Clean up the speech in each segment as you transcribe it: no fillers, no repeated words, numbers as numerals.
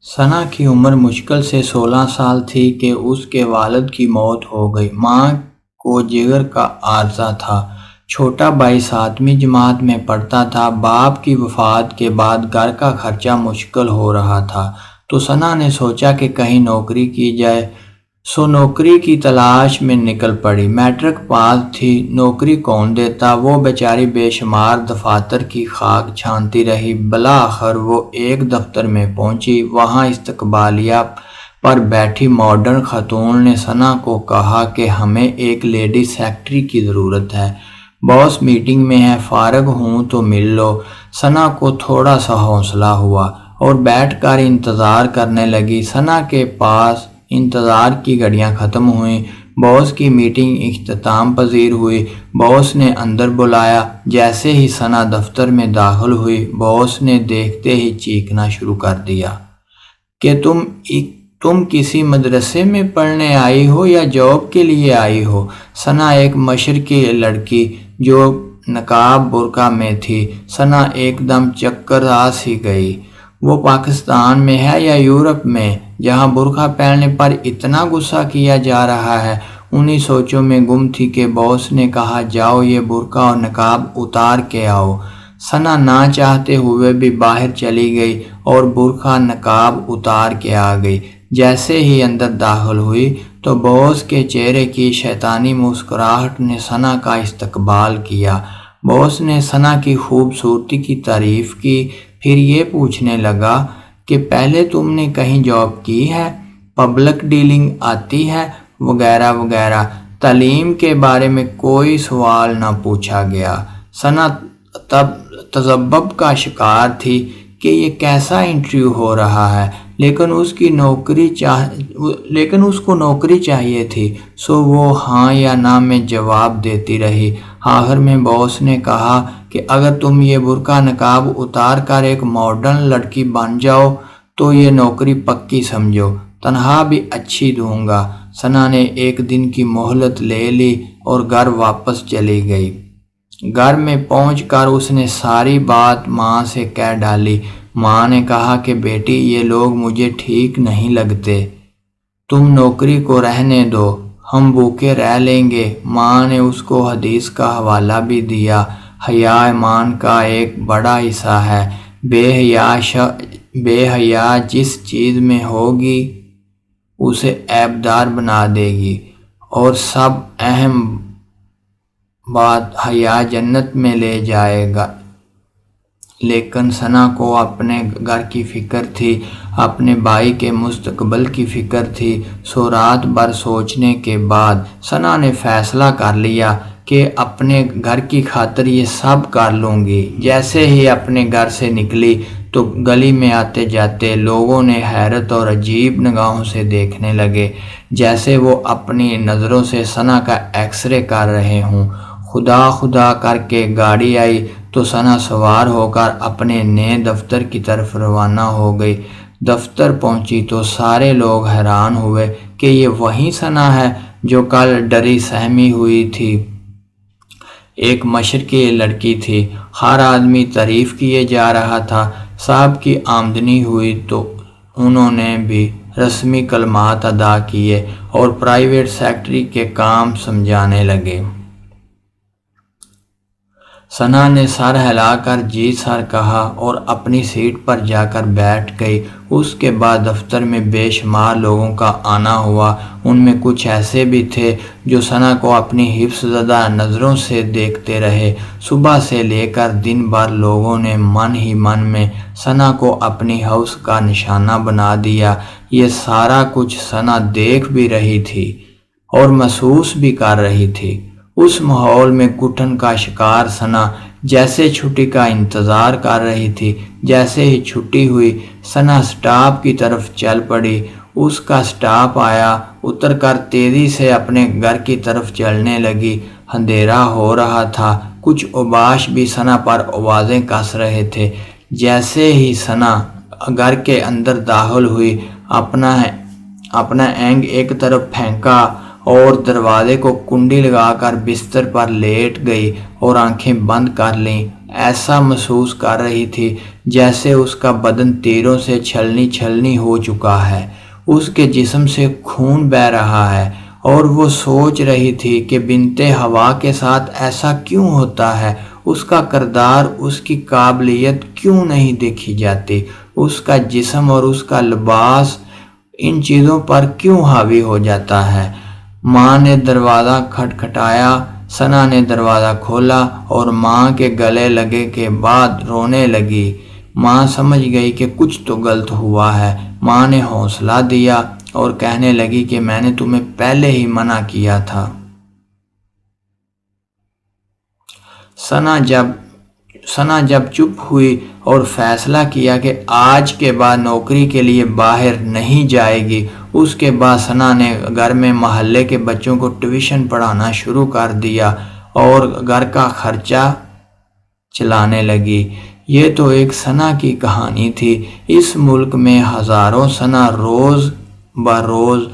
ثنا کی عمر مشکل سے 16 سال تھی کہ اس کے والد کی موت ہو گئی۔ ماں کو جگر کا عارضہ تھا۔ چھوٹا بھائی 7ویں جماعت میں پڑھتا تھا۔ باپ کی وفات کے بعد گھر کا خرچہ مشکل ہو رہا تھا، تو ثنا نے سوچا کہ کہیں نوکری کی جائے، سو نوکری کی تلاش میں نکل پڑی۔ میٹرک پاس تھی، نوکری کون دیتا؟ وہ بیچاری بے شمار دفاتر کی خاک چھانتی رہی۔ بالآخر وہ ایک دفتر میں پہنچی۔ وہاں استقبالیہ پر بیٹھی ماڈرن خاتون نے ثنا کو کہا کہ ہمیں ایک لیڈی سیکرٹری کی ضرورت ہے، باس میٹنگ میں ہے، فارغ ہوں تو مل لو۔ ثنا کو تھوڑا سا حوصلہ ہوا اور بیٹھ کر انتظار کرنے لگی۔ ثنا کے پاس انتظار کی گھڑیاں ختم ہوئیں۔ باس کی میٹنگ اختتام پذیر ہوئی۔ باس نے اندر بلایا۔ جیسے ہی ثنا دفتر میں داخل ہوئی، باس نے دیکھتے ہی چیخنا شروع کر دیا کہ تم کسی مدرسے میں پڑھنے آئی ہو یا جاب کے لیے آئی ہو؟ ثنا ایک مشرقی لڑکی جو نقاب برقع میں تھی۔ ثنا ایک دم چکر سی گئی۔ وہ پاکستان میں ہے یا یورپ میں، جہاں برقع پہننے پر اتنا غصہ کیا جا رہا ہے؟ انہی سوچوں میں گم تھی کہ باس نے کہا جاؤ یہ برقع اور نقاب اتار کے آؤ۔ ثنا نہ چاہتے ہوئے بھی باہر چلی گئی اور برقع نقاب اتار کے آ گئی۔ جیسے ہی اندر داخل ہوئی تو باس کے چہرے کی شیطانی مسکراہٹ نے ثنا کا استقبال کیا۔ باس نے ثنا کی خوبصورتی کی تعریف کی، پھر یہ پوچھنے لگا کہ پہلے تم نے کہیں جاب کی ہے، پبلک ڈیلنگ آتی ہے، وغیرہ وغیرہ۔ تعلیم کے بارے میں کوئی سوال نہ پوچھا گیا۔ ثنا تذبذب کا شکار تھی کہ یہ کیسا انٹرویو ہو رہا ہے، لیکن اس کو نوکری چاہیے تھی، سو وہ ہاں یا نہ میں جواب دیتی رہی۔ آخر میں باس نے کہا کہ اگر تم یہ برقع نقاب اتار کر ایک ماڈرن لڑکی بن جاؤ تو یہ نوکری پکی سمجھو، تنخواہ بھی اچھی دوں گا۔ ثنا نے ایک دن کی مہلت لے لی اور گھر واپس چلی گئی۔ گھر میں پہنچ کر اس نے ساری بات ماں سے کہہ ڈالی۔ ماں نے کہا کہ بیٹی یہ لوگ مجھے ٹھیک نہیں لگتے، تم نوکری کو رہنے دو، ہم بھوکے رہ لیں گے۔ ماں نے اس کو حدیث کا حوالہ بھی دیا، حیا ایمان کا ایک بڑا حصہ ہے، بے حیا جس چیز میں ہوگی اسے عیبدار بنا دے گی، اور سب اہم بات حیا جنت میں لے جائے گا۔ لیکن ثنا کو اپنے گھر کی فکر تھی، اپنے بھائی کے مستقبل کی فکر تھی، سو رات بھر سوچنے کے بعد ثنا نے فیصلہ کر لیا کہ اپنے گھر کی خاطر یہ سب کر لوں گی۔ جیسے ہی اپنے گھر سے نکلی تو گلی میں آتے جاتے لوگوں نے حیرت اور عجیب نگاہوں سے دیکھنے لگے، جیسے وہ اپنی نظروں سے ثنا کا ایکس رے کر رہے ہوں۔ خدا خدا کر کے گاڑی آئی تو ثنا سوار ہو کر اپنے نئے دفتر کی طرف روانہ ہو گئی۔ دفتر پہنچی تو سارے لوگ حیران ہوئے کہ یہ وہی ثنا ہے جو کل ڈری سہمی ہوئی تھی۔ ایک مشرقی لڑکی تھی، ہر آدمی تعریف کیے جا رہا تھا۔ صاحب کی آمدنی ہوئی تو انہوں نے بھی رسمی کلمات ادا کیے اور پرائیویٹ سیکٹری کے کام سمجھانے لگے۔ ثنا نے سر ہلا کر جی سر کہا اور اپنی سیٹ پر جا کر بیٹھ گئی۔ اس کے بعد دفتر میں بے شمار لوگوں کا آنا ہوا۔ ان میں کچھ ایسے بھی تھے جو ثنا کو اپنی حفظ زدہ نظروں سے دیکھتے رہے۔ صبح سے لے کر دن بھر لوگوں نے من ہی من میں ثنا کو اپنی حوث کا نشانہ بنا دیا۔ یہ سارا کچھ ثنا دیکھ بھی رہی تھی اور محسوس بھی کر رہی تھی۔ اس ماحول میں گھٹن کا شکار ثنا جیسے چھٹی کا انتظار کر رہی تھی۔ جیسے ہی چھٹی ہوئی ثنا سٹاپ کی طرف چل پڑی۔ اس کا سٹاپ آیا، اتر کر تیزی سے اپنے گھر کی طرف چلنے لگی۔ اندھیرا ہو رہا تھا، کچھ اوباش بھی ثنا پر آوازیں کس رہے تھے۔ جیسے ہی ثنا گھر کے اندر داخل ہوئی، اپنا اینگ ایک طرف پھینکا اور دروازے کو کنڈی لگا کر بستر پر لیٹ گئی اور آنکھیں بند کر لیں۔ ایسا محسوس کر رہی تھی جیسے اس کا بدن تیروں سے چھلنی ہو چکا ہے، اس کے جسم سے خون بہہ رہا ہے، اور وہ سوچ رہی تھی کہ بنت ہوا کے ساتھ ایسا کیوں ہوتا ہے، اس کا کردار، اس کی قابلیت کیوں نہیں دیکھی جاتی، اس کا جسم اور اس کا لباس ان چیزوں پر کیوں حاوی ہو جاتا ہے۔ ماں نے دروازہ کھٹکھٹایا، ثنا نے دروازہ کھولا اور ماں کے گلے لگے کے بعد رونے لگی۔ ماں سمجھ گئی کہ کچھ تو غلط ہوا ہے۔ ماں نے حوصلہ دیا اور کہنے لگی کہ میں نے تمہیں پہلے ہی منع کیا تھا۔ ثنا جب چپ ہوئی اور فیصلہ کیا کہ آج کے بعد نوکری کے لیے باہر نہیں جائے گی، اس کے بعد ثنا نے گھر میں محلے کے بچوں کو ٹیوشن پڑھانا شروع کر دیا اور گھر کا خرچہ چلانے لگی۔ یہ تو ایک ثنا کی کہانی تھی۔ اس ملک میں ہزاروں ثنا روز بروز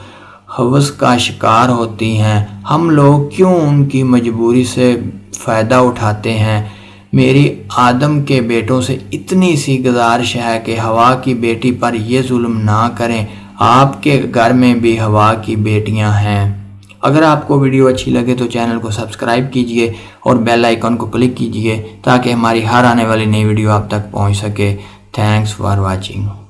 ہوس کا شکار ہوتی ہیں۔ ہم لوگ کیوں ان کی مجبوری سے فائدہ اٹھاتے ہیں؟ میری آدم کے بیٹوں سے اتنی سی گزارش ہے کہ ہوا کی بیٹی پر یہ ظلم نہ کریں۔ آپ کے گھر میں بھی ہوا کی بیٹیاں ہیں۔ اگر آپ کو ویڈیو اچھی لگے تو چینل کو سبسکرائب کیجئے اور بیل آئیکن کو کلک کیجئے تاکہ ہماری ہر آنے والی نئی ویڈیو آپ تک پہنچ سکے۔ Thanks for watching.